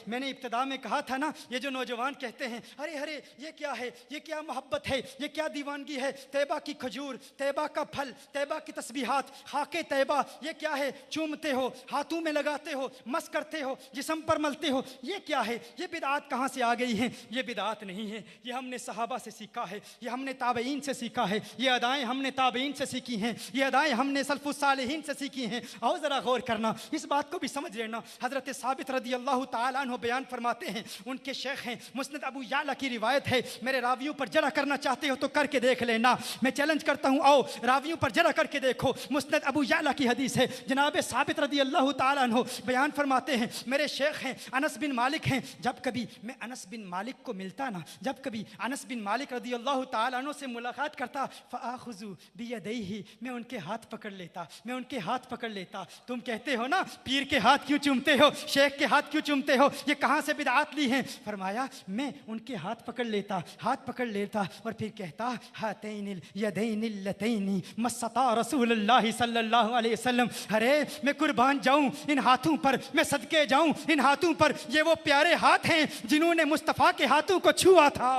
میں نے ابتدا میں کہا تھا نا، یہ جو نوجوان کہتے ہیں ارے ارے یہ کیا ہے، یہ کیا محبت ہے، یہ کیا دیوانگی ہے، طیبہ کی کھجور، طیبہ کا پھل، طیبہ کی تسبیحات، خاک طیبہ، یہ کیا ہے، چومتے ہو، ہاتھوں میں لگاتے ہو، مس کرتے ہو، جسم پر ملتے ہو، یہ کیا ہے، یہ بدعات کہاں سے آ گئی ہیں؟ یہ بدعات نہیں ہے، یہ ہم نے صحابہ سے سیکھا ہے، یہ ہم نے تابعین سے سیکھا ہے، یہ ادائیں ہم نے تابعین سے سیکھی ہیں، یہ ادائیں ہم نے سلف الصالحین سے سیکھی ہیں۔ اور ذرا غور کرنا، اس بات کو بھی سمجھ لینا، حضرت ثابت رضی اللہ تعالیٰ عنہ بیان فرماتے ہیں، ان کے شیخ ہیں، مسند ابو یعلا کی روایت ہے، میرے راویوں پر جرح کرنا چاہتے ہو تو کر کے دیکھ لینا، میں چیلنج کرتا ہوں، آؤ راویوں پر جرح کر کے دیکھو، مسند ابو یعلا کی حدیث ہے، جناب ثابت رضی اللہ تعالیٰ عنہ بیان فرماتے ہیں، میرے شیخ ہیں انس بن مالک ہیں، جب کبھی میں انس بن مالک کو ملتا نا، جب کبھی انس بن مالک رضی اللہ تعالیٰ عنہ سے ملاقات کرتا، فآخذ بیدیہ، میں ان کے ہاتھ پکڑ لیتا، میں ان کے ہاتھ پکڑ لیتا۔ تم کہتے ہو نا پیر کے ہاتھ کیوں چومتے ہو، شیخ کے ہاتھ کیوں چومتے ہو، یہ کہاں سے بدعات لی ہیں؟ فرمایا میں ان کے ہاتھ پکڑ لیتا، ہاتھ پکڑ لیتا اور پھر کہتا ہاتین الیدین اللتین مسطا رسول اللہ صلی اللہ علیہ وسلم، ارے میں قربان جاؤں ان ہاتھوں پر، میں صدقے جاؤں ان ہاتھوں پر، یہ وہ پیارے ہاتھ ہیں جنہوں نے مصطفیٰ کے ہاتھوں کو چھوا تھا۔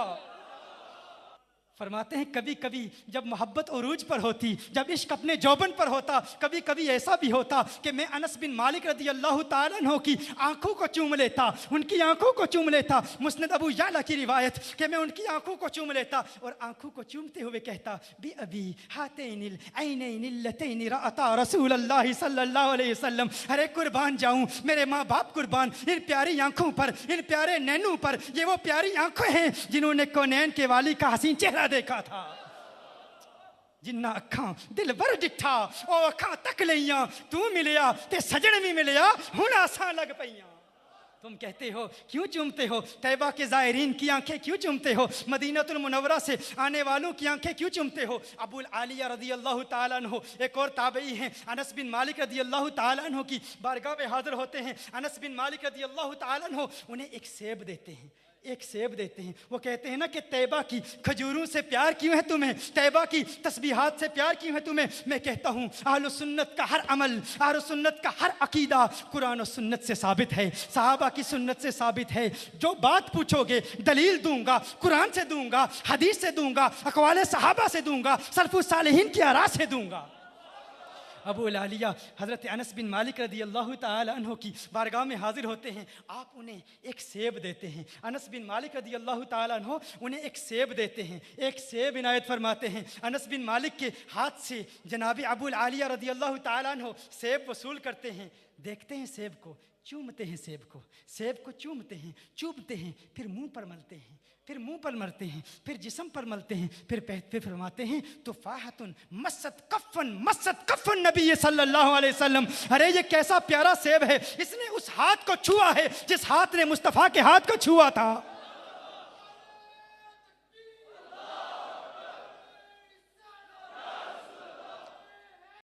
فرماتے ہیں کبھی کبھی جب محبت عروج پر ہوتی، جب عشق اپنے جوبن پر ہوتا، کبھی کبھی ایسا بھی ہوتا کہ میں انس بن مالک رضی اللہ تعالیٰ عنہ کی آنکھوں کو چوم لیتا، ان کی آنکھوں کو چوم لیتا، مسند ابو یعلا کی روایت کہ میں ان کی آنکھوں کو چوم لیتا اور آنکھوں کو چومتے ہوئے کہتا بی ابی ہاتین العینین اللتین رأتا رسول اللہ صلی اللہ علیہ وسلم، ارے قربان جاؤں میرے ماں باپ قربان ان پیاری آنکھوں پر، ان پیارے نینوں پر، یہ وہ پیاری آنکھیں ہیں جنہوں نے کونین کے والی کا حسین چہرہ دیکھا تھا۔ جنہ اکھاں دل بر ڈٹھا او اکھاں تک لیاں، تو ملیا تے سجن بھی ملیا ہن آساں لگ پیاں۔ تم کہتے ہو کیوں چومتے ہو، طیبہ کے زائرین کی آنکھیں کیوں چومتے ہو، مدینہ المنورہ سے آنے والوں کی آنکھیں کیوں چومتے ہو؟ ابو العالیہ رضی اللہ تعالیٰ عنہ ایک اور تابعی ہیں، انس بن مالک رضی اللہ تعالیٰ عنہ کی بارگاہ میں حاضر ہوتے ہیں۔ انس بن مالک رضی اللہ تعالیٰ عنہ انہیں ایک سیب دیتے ہیں، ایک سیب دیتے ہیں، وہ کہتے ہیں نا کہ طیبہ کی کھجوروں سے پیار کیوں ہے تمہیں، طیبہ کی تسبیحات سے پیار کیوں ہے تمہیں؟ میں کہتا ہوں اہل سنت کا ہر عمل، اہل سنت کا ہر عقیدہ قرآن و سنت سے ثابت ہے، صحابہ کی سنت سے ثابت ہے۔ جو بات پوچھو گے دلیل دوں گا، قرآن سے دوں گا، حدیث سے دوں گا، اقوال صحابہ سے دوں گا، سلف الصالحین کی آراء سے دوں گا۔ ابو العالیہ حضرت انس بن مالک رضی اللہ تعالی عنہ کی بارگاہ میں حاضر ہوتے ہیں، آپ انہیں ایک سیب دیتے ہیں، انس بن مالک رضی اللہ تعالی عنہ انہیں ایک سیب دیتے ہیں، ایک سیب عنایت فرماتے ہیں۔ انس بن مالک کے ہاتھ سے جناب ابو العالیہ رضی اللہ تعالی عنہ سیب وصول کرتے ہیں، دیکھتے ہیں سیب کو، چومتے ہیں سیب کو چومتے ہیں، چومتے ہیں، پھر منہ پر ملتے ہیں، پھر منہ پر ملتے ہیں، پھر جسم پر ملتے ہیں، پھر فرماتے ہیں تفاحۃ مست کفن نبی صلی اللہ علیہ وسلم، ارے یہ کیسا پیارا سیب ہے، اس نے اس ہاتھ کو چھوا ہے جس ہاتھ نے مصطفیٰ کے ہاتھ کو چھوا تھا۔